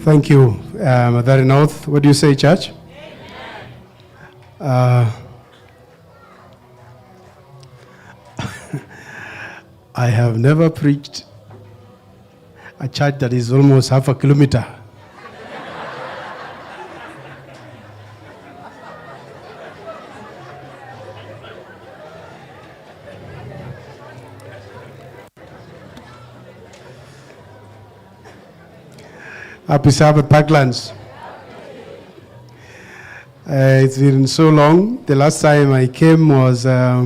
Thank you, Mother North. What do you say, church? I have never preached a church that is almost half a kilometer. Happy Sabbath, Parklands. It's been so long. The last time I came was, I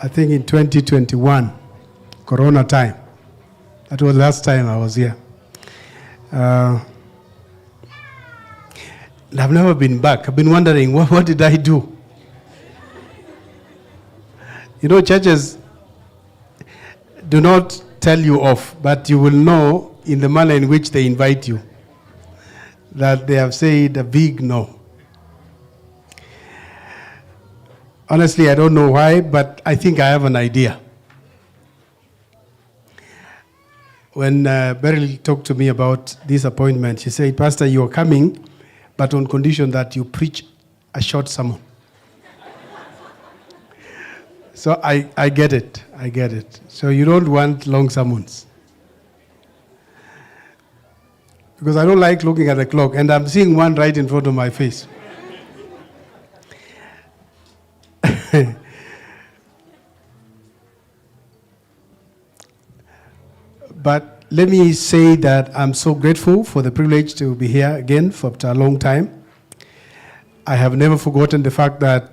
think in 2021, Corona time. That was the last time I was here. And I've never been back. I've been wondering, what did I do? You know, churches do not tell you off, but you will know in the manner in which they invite you that they have said a big no. Honestly, I don't know why, but I think I have an idea. When Beryl talked to me about this appointment, she said, Pastor, you're coming, but on condition that you preach a short sermon. So I get it. I get it. So you don't want long sermons. Because I don't like looking at the clock, and I'm seeing one right in front of my face. But let me say that I'm so grateful for the privilege to be here again for a long time. I have never forgotten the fact that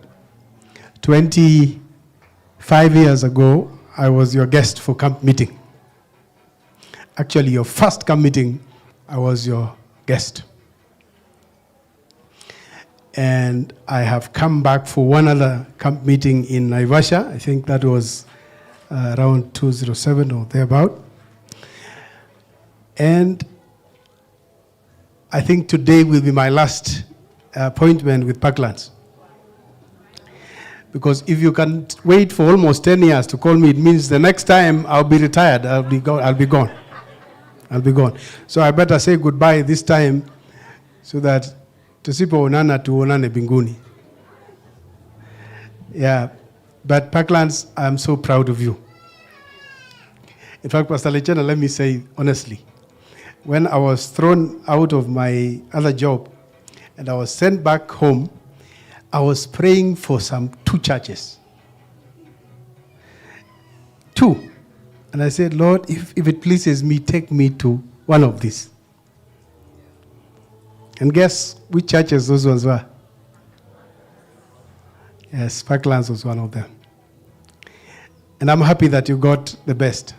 25 years ago, I was your guest for camp meeting. Actually, your first camp meeting, I was your guest. And I have come back for one other camp meeting in Naivasha. I think that was around 2007 or thereabout. And I think today will be my last appointment with Parklands. Because if you can wait for almost 10 years to call me, it means the next time I'll be retired, I'll be gone. So I better say goodbye this time so that tusipoonana tuonane binguni. Yeah, but Parklands, I'm so proud of you. In fact, Pastor Lechena, let me say honestly, when I was thrown out of my other job and I was sent back home, I was praying for 2 churches. 2. And I said, Lord, if it pleases me, take me to one of these. And guess which churches those ones were? Yes, Parklands was one of them. And I'm happy that you got the best.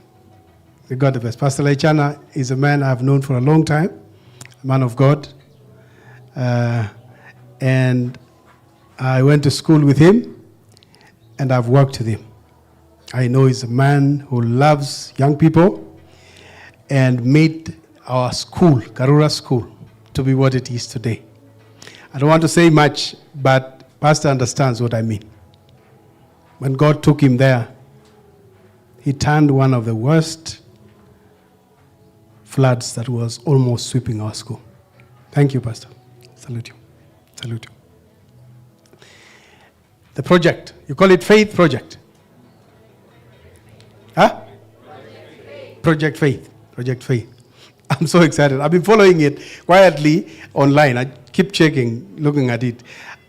You got the best. Pastor Lechana is a man I've known for a long time, a man of God. And I went to school with him, and I've worked with him. I know he's a man who loves young people and made our school, Karura School, to be what it is today. I don't want to say much, but Pastor understands what I mean. When God took him there, he turned one of the worst floods that was almost sweeping our school. Thank you, Pastor. Salute you. Salute you. The project, you call it Faith Project. Huh? Project Faith. Project Faith. I'm so excited. I've been following it quietly online. I keep checking, looking at it.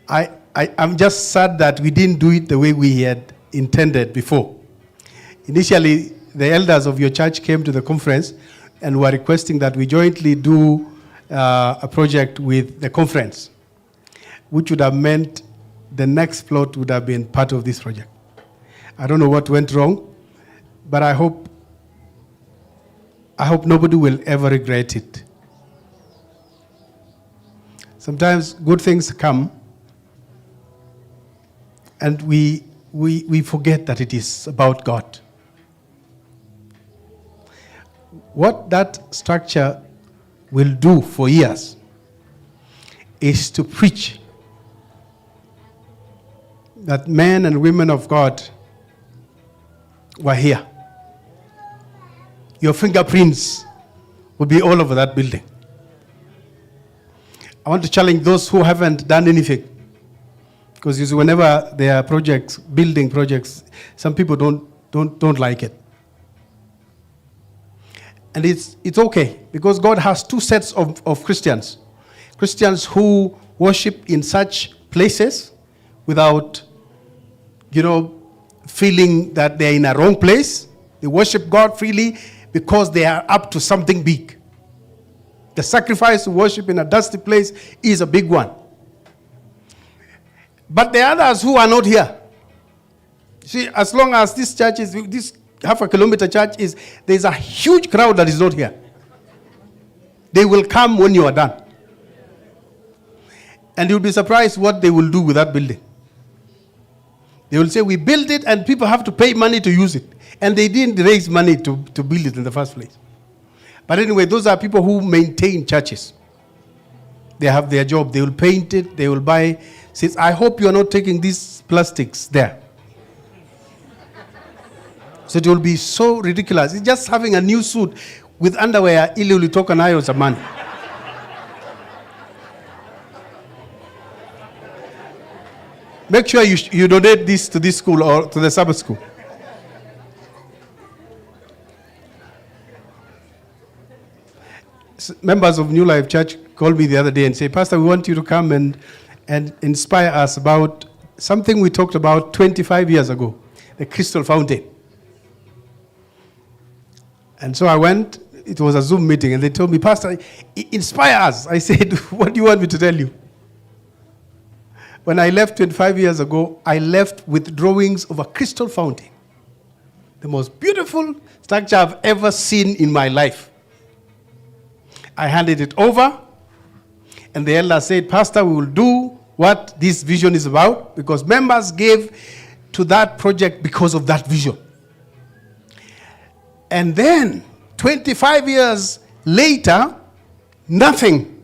I'm just sad that we didn't do it the way we had intended before. Initially, the elders of your church came to the conference and were requesting that we jointly do a project with the conference, which would have meant the next plot would have been part of this project. I don't know what went wrong, but I hope nobody will ever regret it. Sometimes good things come and we forget that it is about God. What that structure will do for years is to preach that men and women of God were here. Your fingerprints will be all over that building. I want to challenge those who haven't done anything. Because you see, whenever there are projects, building projects, some people don't like it. And it's okay, because God has two sets of Christians. Christians who worship in such places without, feeling that they're in a wrong place. They worship God freely because they are up to something big. The sacrifice to worship in a dusty place is a big one. But the others who are not here, see, as long as this church is, this half a kilometer church is, there's a huge crowd that is not here. They will come when you are done. And you'll be surprised what they will do with that building. They will say, we built it and people have to pay money to use it. And they didn't raise money to build it in the first place. But anyway, those are people who maintain churches. They have their job. They will paint it. They will buy seats. I hope you are not taking these plastics there. So it will be so ridiculous. It's just having a new suit with underwear. Ili ulitoka nayo zamani. Make sure you donate this to this school or to the Sabbath school. Members of New Life Church called me the other day and said, Pastor, we want you to come and inspire us about something we talked about 25 years ago, the crystal fountain. And so I went. It was a Zoom meeting, and they told me, Pastor, inspire us. I said, what do you want me to tell you? When I left 25 years ago, I left with drawings of a crystal fountain. The most beautiful structure I've ever seen in my life. I handed it over, and the elder said, Pastor, we will do what this vision is about, because members gave to that project because of that vision. And then, 25 years later, nothing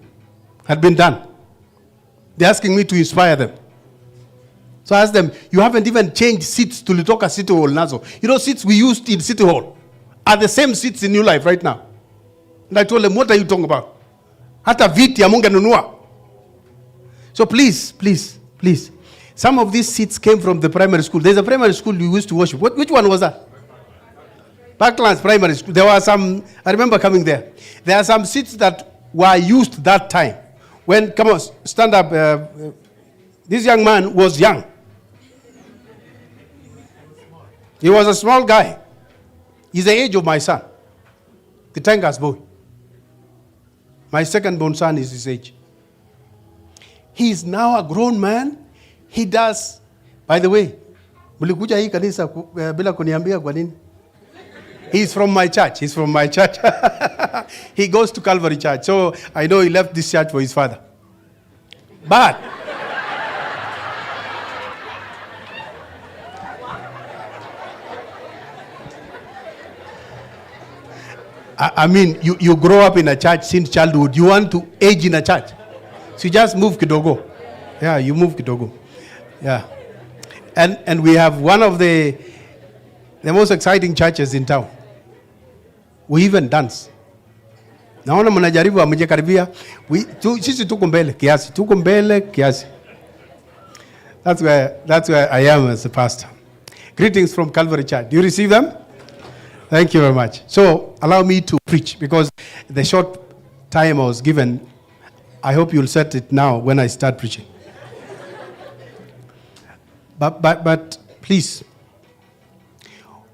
had been done. They're asking me to inspire them. So I asked them, you haven't even changed seats to Litoka City Hall, Nazo. Seats we used in City Hall are the same seats in New Life right now. And I told them, what are you talking about? Hata viti ya munga nunua. So please. Some of these seats came from the primary school. There's a primary school you used to worship. Which one was that? Parklands Primary School. There were some, I remember coming there. There are some seats that were used that time. Come on, stand up. This young man was young. He was a small guy. He's the age of my son, the Tangas boy. My second born son is his age. He is now a grown man. He does, by the way, mulikuja hii kanisa bila kuniambia kwa nini? He's from my church. He goes to Calvary Church. So I know he left this church for his father. But I mean, you grow up in a church since childhood. You want to age in a church. So you just move kidogo. Yeah, you move kidogo. Yeah. And we have one of the most exciting churches in town. We even dance. Naona mnajaribu amjekaribia. Sisi tuko mbele kiasi. That's where I am as a pastor. Greetings from Calvary Church. Do you receive them? Thank you very much. So allow me to preach, because the short time I was given, I hope you'll set it now when I start preaching. But please,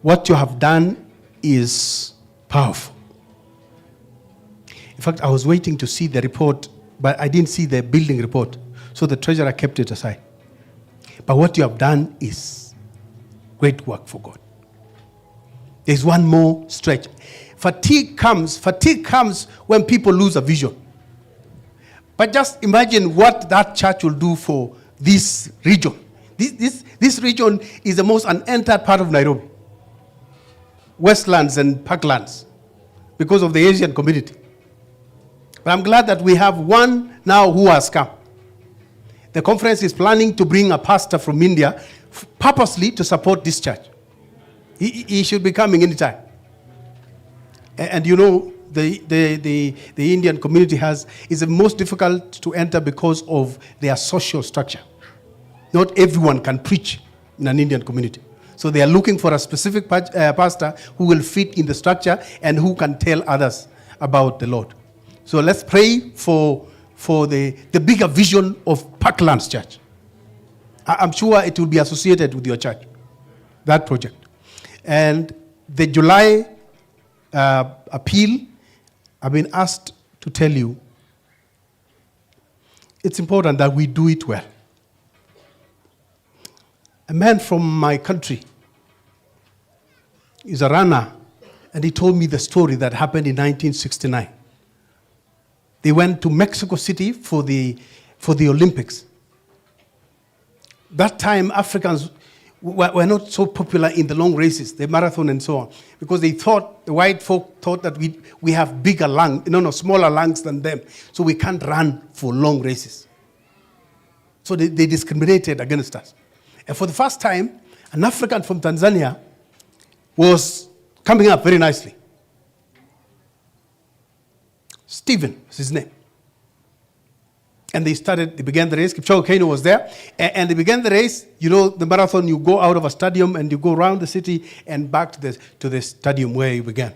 what you have done is powerful. In fact, I was waiting to see the report, but I didn't see the building report. So the treasurer kept it aside. But what you have done is great work for God. There's one more stretch. Fatigue comes when people lose a vision. But just imagine what that church will do for this region. This region is the most unentered part of Nairobi. Westlands and Parklands, because of the Asian community. But I'm glad that we have one now who has come. The conference is planning to bring a pastor from India purposely to support this church. He should be coming anytime. And the Indian community has is the most difficult to enter because of their social structure. Not everyone can preach in an Indian community. So they are looking for a specific pastor who will fit in the structure and who can tell others about the Lord. So let's pray for the bigger vision of Parklands Church. I'm sure it will be associated with your church, that project. And the July appeal, I've been asked to tell you, it's important that we do it well. A man from my country is a runner, and he told me the story that happened in 1969. They went to Mexico City for the Olympics. That time, Africans were not so popular in the long races, the marathon and so on, because the white folk thought that we have bigger lungs, smaller lungs than them, so we can't run for long races. So they discriminated against us. And for the first time, an African from Tanzania was coming up very nicely. Stephen was his name. And they began the race. Kipchoge Keino was there. And they began the race. You know, the marathon, you go out of a stadium and you go around the city and back to the stadium where you began.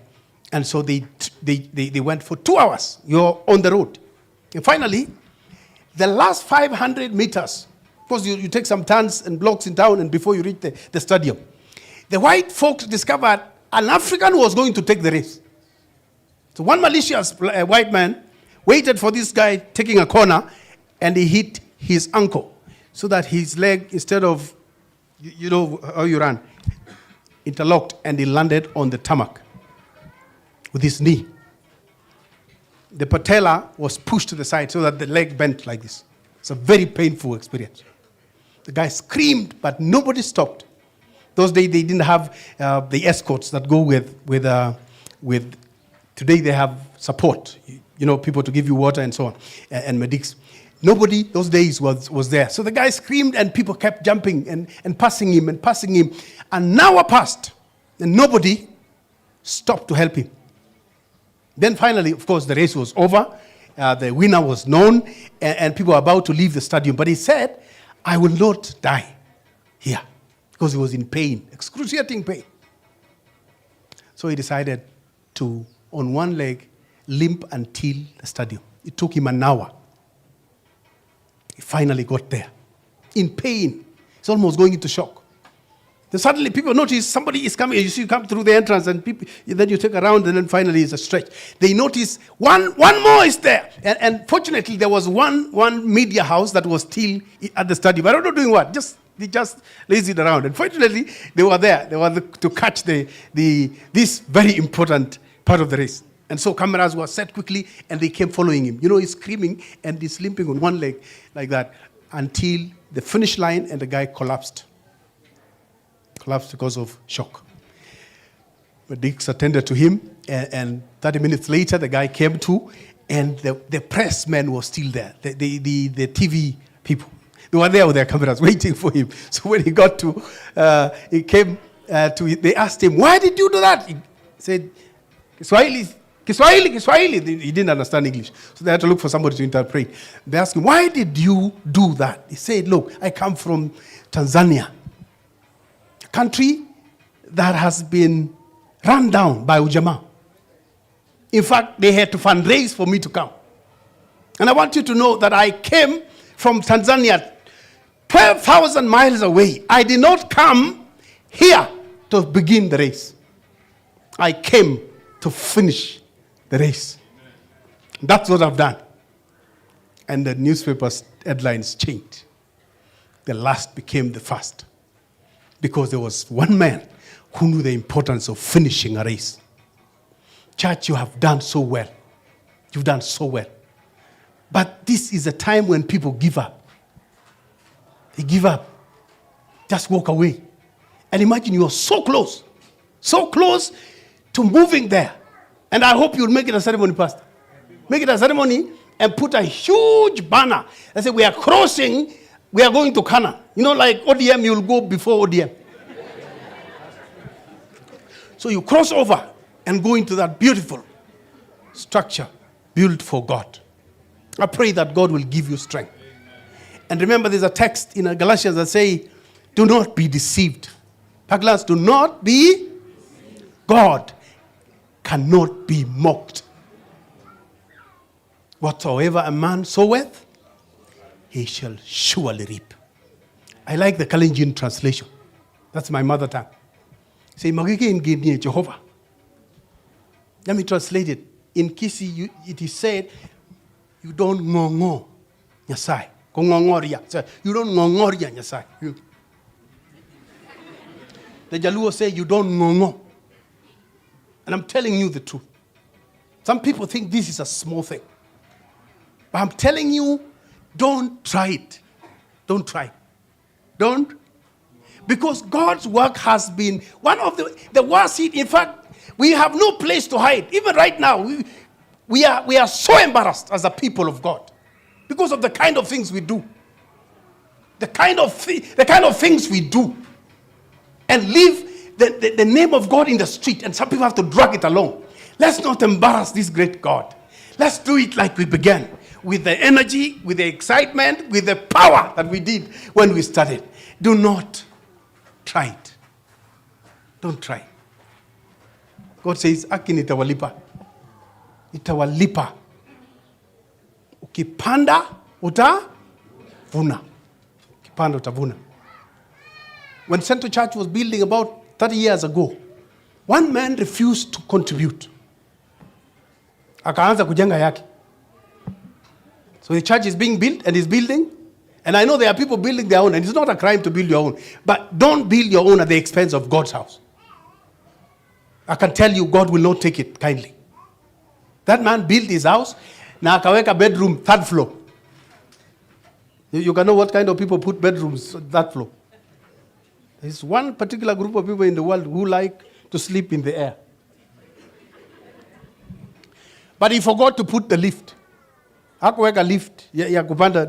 And so they went for 2 hours. You're on the road. And finally, the last 500 meters, because you take some turns and blocks in town and before you reach the stadium, the white folks discovered an African was going to take the race. So one malicious white man waited for this guy taking a corner, and he hit his ankle so that his leg, instead of, you know how you run, interlocked, and he landed on the tarmac with his knee. The patella was pushed to the side so that the leg bent like this. It's a very painful experience. The guy screamed, but nobody stopped. Those days they didn't have the escorts that go with. Today they have support, people to give you water and so on, and medics. Nobody those days was there. So the guy screamed and people kept jumping and passing him. An hour passed and nobody stopped to help him. Then finally, of course, the race was over. The winner was known and people were about to leave the stadium. But he said, I will not die here, because he was in pain, excruciating pain. So he decided to, on one leg, limp until the stadium. It took him an hour. He finally got there. In pain. He's almost going into shock. Then suddenly people notice somebody is coming. You see, you come through the entrance and then you take a round and then finally it's a stretch. They notice one more is there. And fortunately there was one media house that was still at the stadium. I don't know doing what. They just lazied around. And fortunately they were there. They were to catch this very important part of the race. And so cameras were set quickly and they came following him. He's screaming and he's limping on one leg like that until the finish line, and the guy collapsed. Collapsed because of shock. But Dix attended to him, and 30 minutes later the guy came to, and the press men were still there, the TV people. They were there with their cameras waiting for him. So when he got to, they asked him, why did you do that? He said, Kiswahili. He didn't understand English. So they had to look for somebody to interpret. They asked him, why did you do that? He said, look, I come from Tanzania, a country that has been run down by Ujamaa. In fact, they had to fundraise for me to come. And I want you to know that I came from Tanzania 12,000 miles away. I did not come here to begin the race. I came to finish the race. That's what I've done. And the newspaper's headlines changed. The last became the first. Because there was one man who knew the importance of finishing a race. Church, you have done so well. You've done so well. But this is a time when people give up. They give up. Just walk away. And imagine you are so close to moving there. And I hope you'll make it a ceremony, Pastor. Make it a ceremony and put a huge banner and say, we are crossing, we are going to Canaan. Like ODM, you'll go before ODM. So you cross over and go into that beautiful structure built for God. I pray that God will give you strength. And remember, there's a text in Galatians that say, do not be deceived. Paglas, do not be. God cannot be mocked. Whatsoever a man soweth, he shall surely reap. I like the Kalenjin translation. That's my mother tongue. Say, Magige Jehovah. Let me translate it. In Kisi, it is said, you don't ngongo nyasai. Kongongoria. You don't ngongoria nyasai. The Jaluo say, you don't ngongo. And I'm telling you the truth. Some people think this is a small thing. But I'm telling you, don't try it. Don't try. Don't. Because God's work has been one of the worst. In fact, we have no place to hide. Even right now, we are so embarrassed as a people of God because of the kind of things we do. The kind of things we do. And leave the name of God in the street, and some people have to drag it along. Let's not embarrass this great God. Let's do it like we began, with the energy, with the excitement, with the power that we did when we started. Do not try it. Don't try. God says, Aki nitawalipa. Itawalipa. Ukipanda utavuna. Ukipanda utavuna. When Central Church was building about 30 years ago, one man refused to contribute. Akaanza kujenga yake. So the church is being built and is building. And I know there are people building their own, and it's not a crime to build your own. But don't build your own at the expense of God's house. I can tell you, God will not take it kindly. That man built his house, na akaweka bedroom, 3rd floor. You can know what kind of people put bedrooms on that floor. There's one particular group of people in the world who like to sleep in the air. But he forgot to put the lift. Hakuweka lift ya kupanda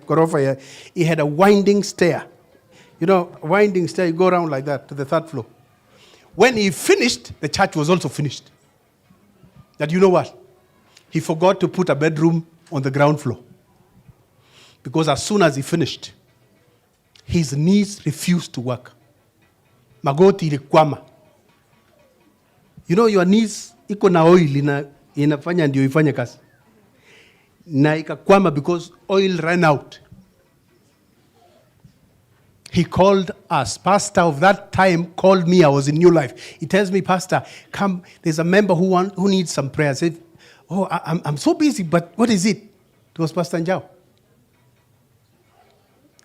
ghorofa. He had a winding stair. You know, a winding stair, you go around like that to the 3rd floor. When he finished, the church was also finished. That you know what? He forgot to put a bedroom on the ground floor. Because as soon as he finished, his knees refused to work. Magoti ilikwama. You know, your knees iko na oil inafanya ndio ifanye kazi. Na ikakwama because oil ran out. He called us. Pastor of that time called me. I was in New Life. He tells me, Pastor, come. There's a member who needs some prayer. I said, oh, I'm so busy, but what is it? It was Pastor Njao.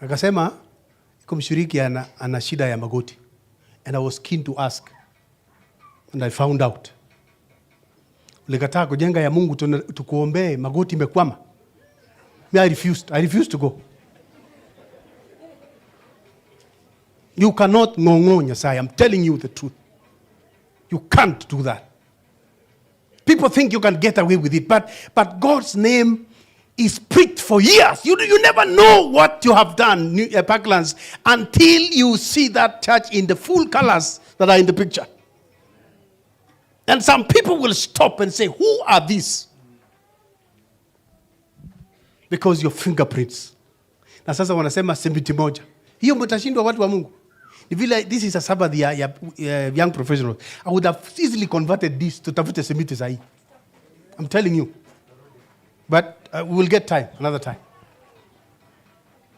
Akasema, iko mshiriki ana shida ya magoti. And I was keen to ask. And I found out. Ulikataa kujenga ya Mungu tukuombee, magoti imekwama. Me, I refused to go. You cannot ngongo nyasai. I'm telling you the truth. You can't do that. People think you can get away with it, but God's name is preached for years. You never know what you have done, Parklands, until you see that church in the full colors that are in the picture. And some people will stop and say, who are these? Because your fingerprints. Na sasa wanasema simiti moja. Hiyo mtashindwa watu wa Mungu. This is a Sabbath young professional. I would have easily converted this to tafute simiti sahi. I'm telling you. But we'll get time, another time.